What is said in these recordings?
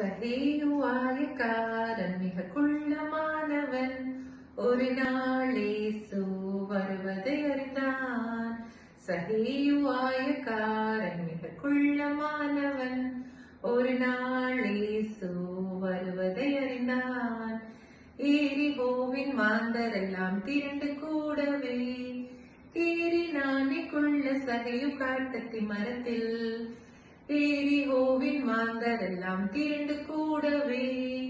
சகேயுவாயக்காரன் மிக குள்ளமானவன். ஒரு நாள் இயேசு வருவதை அறிந்தான். சகேயுவாயக்காரன் மிக குள்ளமானவன். ஒரு நாள் இயேசு வருவதை அறிந்தான். எரிகோவின் மாந்தரெல்லாம் திரண்டு கூடவே ஏறினானைக்குள்ள சகையு காட்டத்தி மரத்தில். எரிகோவின் மாந்தரெல்லாம் திரண்டு கூடவே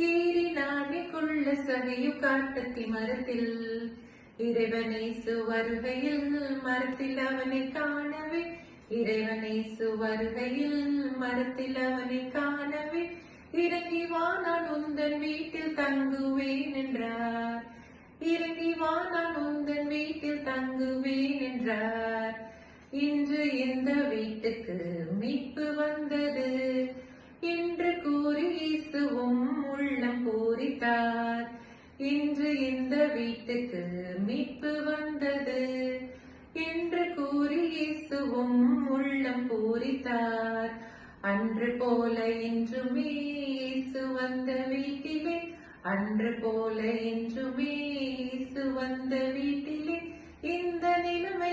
ஏறினானைக்குள்ள சகையு காட்டத்தி மரத்தில். இறைவனேசு வருகையில் மரத்தில் அவனை காணவே. இறைவனேசு வருகையில் மரத்தில் அவனை காணவே. இறங்கி வா, நான் உந்தன் வீட்டில் தங்குவேன் என்றார். இறங்கி வா, நான் உந்தன் வீட்டில் தங்குவேன் என்றார். இன்று இந்த வீட்டுக்கு மீட்பு வந்தது என்று கூறி இயேசுவும் உள்ளம் பூரித்தார். இன்று இந்த வீட்டுக்கு மீட்பு வந்தது என்று கூறி இயேசுவும் உள்ளம் பூரித்தார். அன்று போல இன்றுமே இயேசு வந்த வீட்டிலே. அன்று போல இன்றுமே இயேசு வந்த வீட்டிலே. இந்த நிலைமை